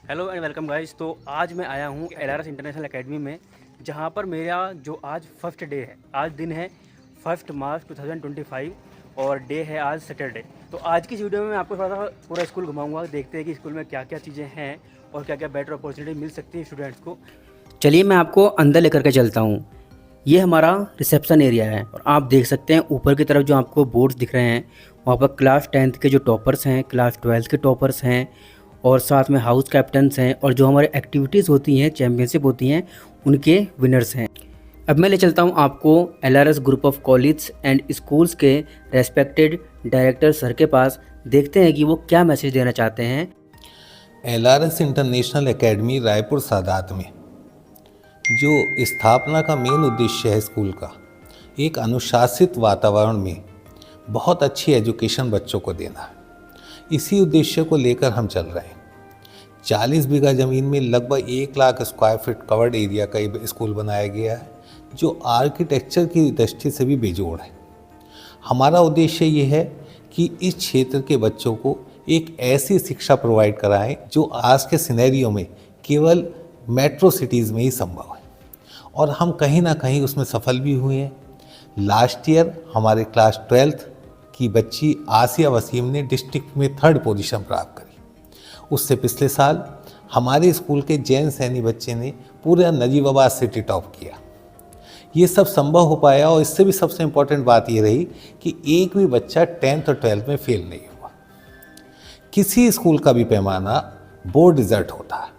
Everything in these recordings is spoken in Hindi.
Hello and welcome guys. तो आज मैं आया हूँ LRS इंटरनेशनल एकेडमी में, जहाँ पर मेरा जो आज फर्स्ट डे है। आज दिन है 1 मार्च 2025 और डे है आज सैटरडे। तो आज की इस वीडियो में मैं आपको थोड़ा सा पूरा स्कूल घुमाऊंगा। देखते हैं कि स्कूल में क्या क्या चीज़ें हैं और क्या क्या बेटर अपॉर्चुनिटी मिल सकती है स्टूडेंट्स को। चलिए मैं आपको अंदर लेकर के चलता हूँ। ये हमारा रिसेप्शन एरिया है और आप देख सकते हैं ऊपर की तरफ जो आपको बोर्ड्स दिख रहे हैं, वहाँ पर क्लास 10th के जो टॉपर्स हैं, क्लास 12th के टॉपर्स हैं और साथ में हाउस कैप्टन्स हैं और जो हमारे एक्टिविटीज़ होती हैं, चैम्पियनशिप होती हैं, उनके विनर्स हैं। अब मैं ले चलता हूँ आपको LRS group of college and schools के रेस्पेक्टेड डायरेक्टर सर के पास। देखते हैं कि वो क्या मैसेज देना चाहते हैं। LRS international academy Raipur Sadat में जो स्थापना का मेन उद्देश्य है स्कूल का, एक अनुशासित वातावरण में बहुत अच्छी एजुकेशन बच्चों को देना है। इसी उद्देश्य को लेकर हम चल रहे हैं। 40 बीघा ज़मीन में लगभग 1 lakh square feet covered area का ये स्कूल बनाया गया है, जो आर्किटेक्चर की दृष्टि से भी बेजोड़ है। हमारा उद्देश्य ये है कि इस क्षेत्र के बच्चों को एक ऐसी शिक्षा प्रोवाइड कराएं जो आज के सिनेरियो में केवल मेट्रो सिटीज़ में ही संभव है, और हम कहीं ना कहीं उसमें सफल भी हुए हैं। लास्ट ईयर हमारे क्लास 12th की बच्ची आसिया वसीम ने डिस्ट्रिक्ट में 3rd पोजीशन प्राप्त करी। उससे पिछले साल हमारे स्कूल के जैन सैनी बच्चे ने पूरा नजीबाबाद सिटी टॉप किया। ये सब संभव हो पाया, और इससे भी सबसे इम्पोर्टेंट बात ये रही कि एक भी बच्चा 10th और 12th में फेल नहीं हुआ। किसी स्कूल का भी पैमाना बोर्ड रिजल्ट होता है।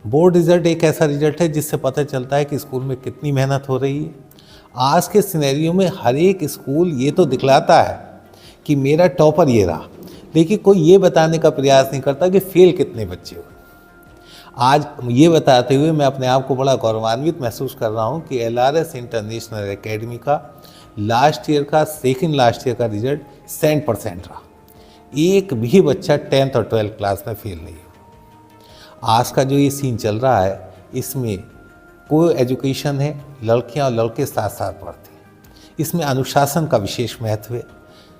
बोर्ड रिजल्ट एक ऐसा रिजल्ट है जिससे पता चलता है कि स्कूल में कितनी मेहनत हो रही है। आज के सिनेरियो में हर एक स्कूल ये तो दिखलाता है कि मेरा टॉपर ये रहा, लेकिन कोई ये बताने का प्रयास नहीं करता कि फेल कितने बच्चे हुए। आज ये बताते हुए मैं अपने आप को बड़ा गौरवान्वित महसूस कर रहा हूँ कि LRS इंटरनेशनल एकेडमी का सेकेंड लास्ट ईयर का रिजल्ट 100% रहा। एक भी बच्चा 10th और 12th क्लास में फेल नहीं हुआ। आज का जो ये सीन चल रहा है, इसमें को एजुकेशन है, लड़कियां और लड़के साथ साथ पढ़ते हैं। इसमें अनुशासन का विशेष महत्व है।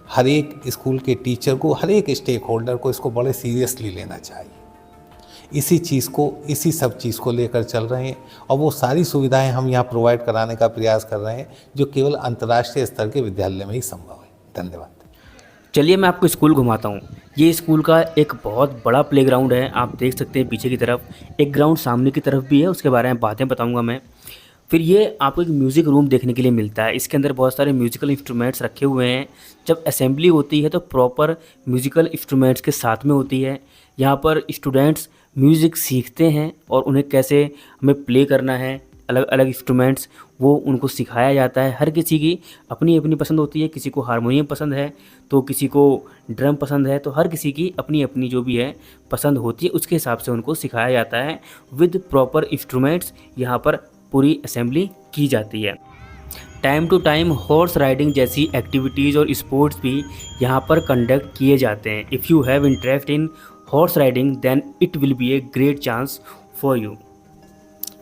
हर एक स्कूल के टीचर को, हर एक स्टेक होल्डर को इसको बड़े सीरियसली लेना चाहिए। इसी सब चीज़ को लेकर चल रहे हैं, और वो सारी सुविधाएं हम यहाँ प्रोवाइड कराने का प्रयास कर रहे हैं जो केवल अंतर्राष्ट्रीय स्तर के विद्यालय में ही संभव है। धन्यवाद। चलिए मैं आपको स्कूल घुमाता हूँ। ये स्कूल का एक बहुत बड़ा प्लेग्राउंड है। आप देख सकते हैं पीछे की तरफ एक ग्राउंड सामने की तरफ भी है, उसके बारे में बातें बताऊंगा मैं। फिर ये आपको एक म्यूज़िक रूम देखने के लिए मिलता है। इसके अंदर बहुत सारे म्यूज़िकल इंस्ट्रूमेंट्स रखे हुए हैं। जब असेंबली होती है तो प्रॉपर म्यूज़िकल इंस्ट्रूमेंट्स के साथ में होती है। यहाँ पर स्टूडेंट्स म्यूज़िक सीखते हैं और उन्हें कैसे हमें प्ले करना है, अलग अलग इंस्ट्रूमेंट्स वो उनको सिखाया जाता है। हर किसी की अपनी अपनी पसंद होती है। किसी को हारमोनियम पसंद है तो किसी को ड्रम पसंद है, तो हर किसी की अपनी अपनी जो भी है पसंद होती है, उसके हिसाब से उनको सिखाया जाता है विद प्रॉपर इंस्ट्रूमेंट्स। यहाँ पर पूरी असेंबली की जाती है। Time to time horse riding जैसी एक्टिविटीज़ और स्पोर्ट्स भी यहाँ पर कंडक्ट किए जाते हैं। If you have interest in horse riding then it will be a great chance for you.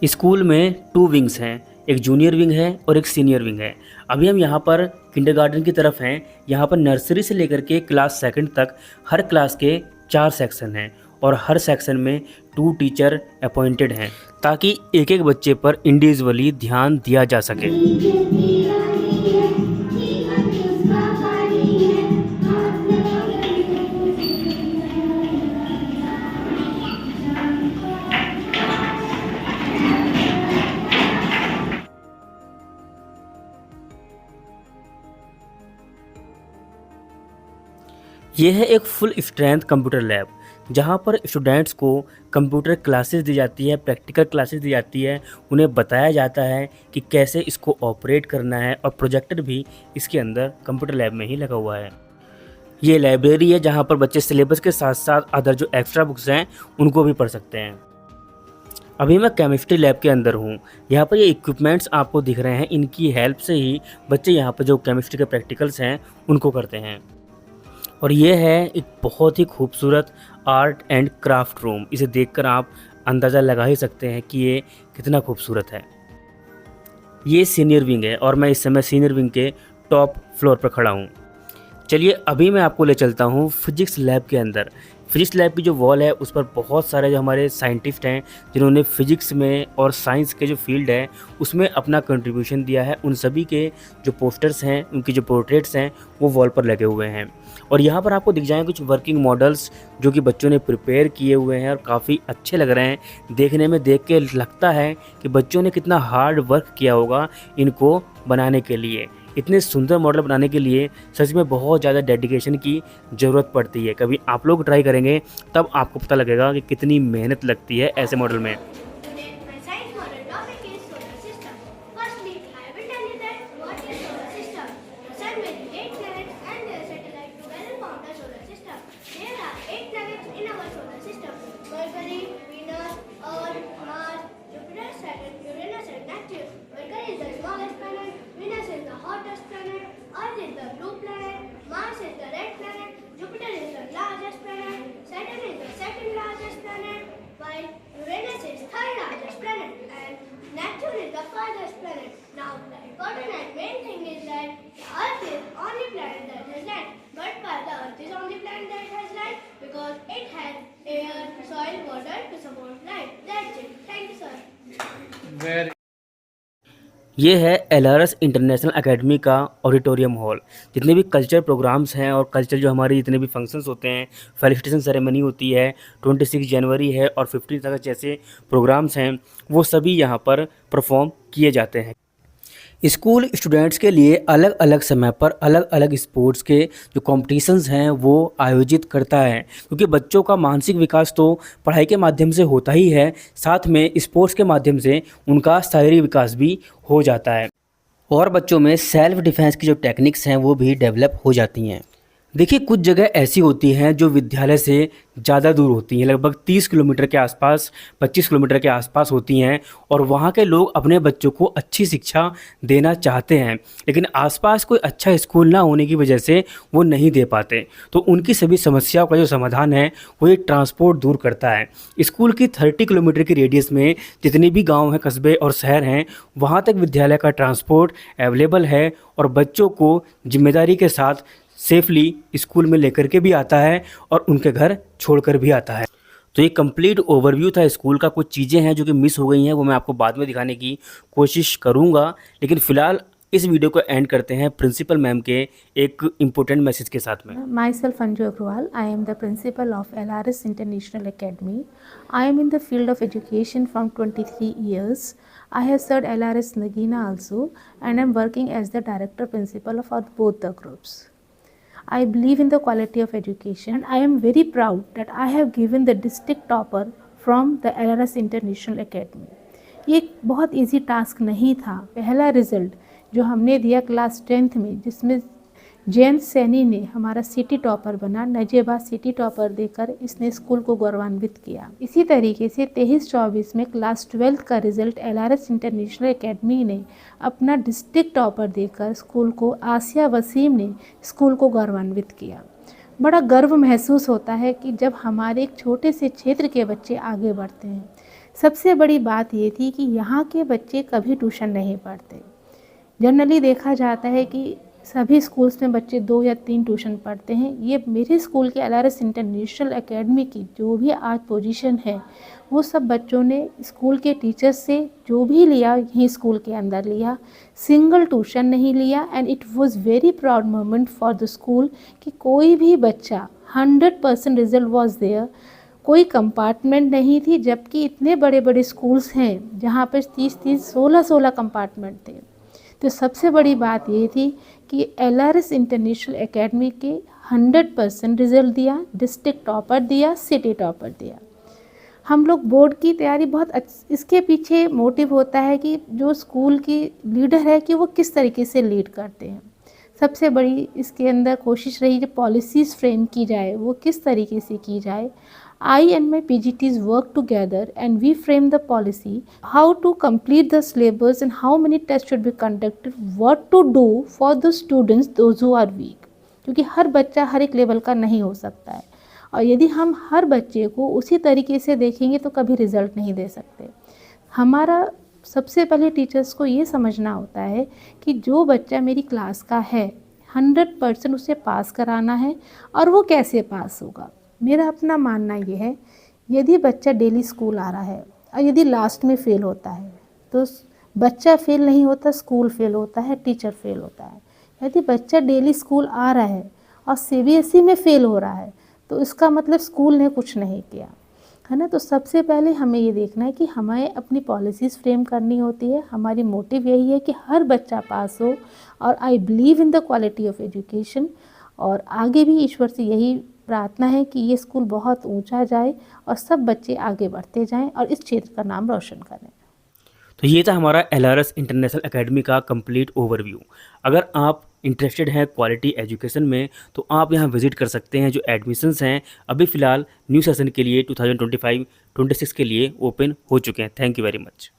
School में 2 विंग्स हैं, एक जूनियर विंग है और एक सीनियर विंग है। अभी हम यहाँ पर किंडरगार्टन की तरफ हैं। यहाँ पर नर्सरी से लेकर के क्लास 2nd तक हर क्लास के 4 सेक्शन हैं और हर सेक्शन में 2 टीचर अपॉइंटेड हैं, ताकि एक एक बच्चे पर इंडिविजुअली ध्यान दिया जा सके। यह है एक फुल स्ट्रेंथ कंप्यूटर लैब, जहां पर स्टूडेंट्स को कंप्यूटर क्लासेस दी जाती है, प्रैक्टिकल क्लासेस दी जाती है। उन्हें बताया जाता है कि कैसे इसको ऑपरेट करना है, और प्रोजेक्टर भी इसके अंदर कंप्यूटर लैब में ही लगा हुआ है। ये लाइब्रेरी है जहां पर बच्चे सिलेबस के साथ साथ अदर जो एक्स्ट्रा बुक्स हैं उनको भी पढ़ सकते हैं। अभी मैं केमिस्ट्री लैब के अंदर हूँ। यहाँ पर ये इक्विपमेंट्स आपको दिख रहे हैं, इनकी हेल्प से ही बच्चे यहाँ पर जो केमिस्ट्री के प्रैक्टिकल्स हैं उनको करते हैं। और ये है एक बहुत ही खूबसूरत आर्ट एंड क्राफ्ट रूम। इसे देखकर आप अंदाज़ा लगा ही सकते हैं कि ये कितना खूबसूरत है। ये सीनियर विंग है और मैं इस समय सीनियर विंग के टॉप फ्लोर पर खड़ा हूँ। चलिए अभी मैं आपको ले चलता हूँ फिजिक्स लैब के अंदर। फिजिक्स लैब की जो वॉल है उस पर बहुत सारे जो हमारे साइंटिस्ट हैं जिन्होंने फिजिक्स में और साइंस के जो फील्ड है उसमें अपना कंट्रीब्यूशन दिया है, उन सभी के जो पोस्टर्स हैं, उनकी जो पोर्ट्रेट्स हैं वो वॉल पर लगे हुए हैं। और यहाँ पर आपको दिख जाएँ कुछ वर्किंग मॉडल्स जो कि बच्चों ने प्रिपेयर किए हुए हैं और काफ़ी अच्छे लग रहे हैं देखने में। देख के लगता है कि बच्चों ने कितना हार्ड वर्क किया होगा इनको बनाने के लिए। इतने सुंदर मॉडल बनाने के लिए सच में बहुत ज़्यादा डेडिकेशन की ज़रूरत पड़ती है। कभी आप लोग ट्राई करेंगे तब आपको पता लगेगा कि कितनी मेहनत लगती है ऐसे मॉडल में। Today, my science model topic is solar system. Firstly, I will tell you that what is solar system. The sun with 8 planets and their satellite together form the solar system. There are 8 planets in our solar system: Mercury, Venus, Earth, Mars, Jupiter, Saturn, Uranus, and Neptune. Mercury is the smallest planet. Venus is the hottest planet. Earth is the blue planet. Mars is the red planet. Jupiter is the largest planet. Saturn is the second largest planet, while Uranus is third largest planet and Neptune is the farthest planet. Now, the important and main thing is that the Earth is only planet that has land. But why the Earth is only planet that has land? Because it has air, soil, water to support life. That's it. Thank you, sir. ये है एलआरएस इंटरनेशनल एकेडमी का ऑडिटोरियम हॉल। जितने भी कल्चर प्रोग्राम्स हैं और कल्चर जो हमारे जितने भी फंक्शंस होते हैं, फेलिसिटेशन सेरेमनी होती है, 26 जनवरी है और 15 अगस्त जैसे प्रोग्राम्स हैं, वो सभी यहाँ पर परफॉर्म किए जाते हैं। स्कूल स्टूडेंट्स के लिए अलग अलग समय पर अलग अलग स्पोर्ट्स के जो कॉम्पिटिशन्स हैं वो आयोजित करता है, क्योंकि बच्चों का मानसिक विकास तो पढ़ाई के माध्यम से होता ही है, साथ में स्पोर्ट्स के माध्यम से उनका शारीरिक विकास भी हो जाता है और बच्चों में सेल्फ डिफेंस की जो टेक्निक्स हैं वो भी डेवलप हो जाती हैं। देखिए, कुछ जगह ऐसी होती हैं जो विद्यालय से ज़्यादा दूर होती हैं, लगभग 30 किलोमीटर के आसपास, 25 किलोमीटर के आसपास होती हैं और वहाँ के लोग अपने बच्चों को अच्छी शिक्षा देना चाहते हैं, लेकिन आसपास कोई अच्छा स्कूल ना होने की वजह से वो नहीं दे पाते। तो उनकी सभी समस्याओं का जो समाधान है वो ये ट्रांसपोर्ट दूर करता है। स्कूल की 30 किलोमीटर की रेडियस में जितने भी गाँव हैं, कस्बे और शहर हैं, वहाँ तक विद्यालय का ट्रांसपोर्ट अवेलेबल है और बच्चों को जिम्मेदारी के साथ सेफली स्कूल में लेकर के भी आता है और उनके घर छोड़कर भी आता है। तो ये कंप्लीट ओवरव्यू था स्कूल का। कुछ चीज़ें हैं जो कि मिस हो गई हैं, वो मैं आपको बाद में दिखाने की कोशिश करूँगा, लेकिन फ़िलहाल इस वीडियो को एंड करते हैं प्रिंसिपल मैम के एक इम्पोर्टेंट मैसेज के साथ में। Myself Anju Agrawal, I am the principal of LRS International Academy. I am in the field of education from 23 years. I have served LRS Nagina also and I am working as the director principal of both the groups. I believe in the quality of education and I am very proud that I have given the district topper from the LRS International Academy. ये एक बहुत इजी टास्क नहीं था। पहला रिज़ल्ट जो हमने दिया क्लास 10th में, जिसमें जयंत सैनी ने हमारा सिटी टॉपर बना, नजेबा सिटी टॉपर देकर इसने स्कूल को गौरवान्वित किया। इसी तरीके से 23-24 में क्लास 12th का रिज़ल्ट LRS इंटरनेशनल एकेडमी ने अपना डिस्ट्रिक्ट टॉपर देकर स्कूल को, आसिया वसीम ने स्कूल को गौरवान्वित किया। बड़ा गर्व महसूस होता है कि जब हमारे एक छोटे से क्षेत्र के बच्चे आगे बढ़ते हैं। सबसे बड़ी बात ये थी कि यहाँ के बच्चे कभी ट्यूशन नहीं पढ़ते। जनरली देखा जाता है कि सभी स्कूल्स में बच्चे 2 या 3 ट्यूशन पढ़ते हैं। ये मेरे स्कूल के LRS इंटरनेशनल एकेडमी की जो भी आज पोजीशन है, वो सब बच्चों ने स्कूल के टीचर्स से जो भी लिया यहीं स्कूल के अंदर लिया, सिंगल ट्यूशन नहीं लिया। And it was very proud moment for the school कि कोई भी बच्चा 100% रिजल्ट वाज देयर। कोई कंपार्टमेंट नहीं थी, जबकि इतने बड़े बड़े स्कूल्स हैं जहाँ पर 30-30, 16-16 कंपार्टमेंट थे। तो सबसे बड़ी बात ये थी कि LRS इंटरनेशनल एकेडमी के 100% रिज़ल्ट दिया, डिस्ट्रिक्ट टॉपर दिया, सिटी टॉपर दिया। हम लोग बोर्ड की तैयारी बहुत इसके पीछे मोटिव होता है कि जो स्कूल की लीडर है कि वो किस तरीके से लीड करते हैं। सबसे बड़ी इसके अंदर कोशिश रही जो पॉलिसीज़ फ्रेम की जाए वो किस तरीके से की जाए। I and my PGTs work together and we frame the policy, how to complete the syllabus and how many tests should be conducted, what to do for the students those who are weak, क्योंकि हर बच्चा हर एक लेवल का नहीं हो सकता है और यदि हम हर बच्चे को उसी तरीके से देखेंगे तो कभी रिज़ल्ट नहीं दे सकते। हमारा सबसे पहले टीचर्स को ये समझना होता है कि जो बच्चा मेरी क्लास का है 100% उसे पास कराना है। और वो कैसे पास होगा, मेरा अपना मानना ये है, यदि बच्चा डेली स्कूल आ रहा है और यदि लास्ट में फ़ेल होता है तो बच्चा फ़ेल नहीं होता, स्कूल फ़ेल होता है, टीचर फ़ेल होता है। यदि बच्चा डेली स्कूल आ रहा है और सीबीएसई में फ़ेल हो रहा है तो इसका मतलब स्कूल ने कुछ नहीं किया, है ना। तो सबसे पहले हमें ये देखना है कि हमें अपनी पॉलिसीज़ फ्रेम करनी होती है। हमारी मोटिव यही है कि हर बच्चा पास हो और I believe in the quality of education. और आगे भी ईश्वर से यही प्रार्थना है कि ये स्कूल बहुत ऊंचा जाए और सब बच्चे आगे बढ़ते जाएं और इस क्षेत्र का नाम रोशन करें। तो ये था हमारा एलआरएस इंटरनेशनल एकेडमी का कंप्लीट ओवरव्यू। अगर आप इंटरेस्टेड हैं क्वालिटी एजुकेशन में तो आप यहाँ विजिट कर सकते हैं। जो एडमिशन्स हैं अभी फ़िलहाल न्यू सेशन के लिए 2025-26 के लिए ओपन हो चुके हैं। Thank you very much.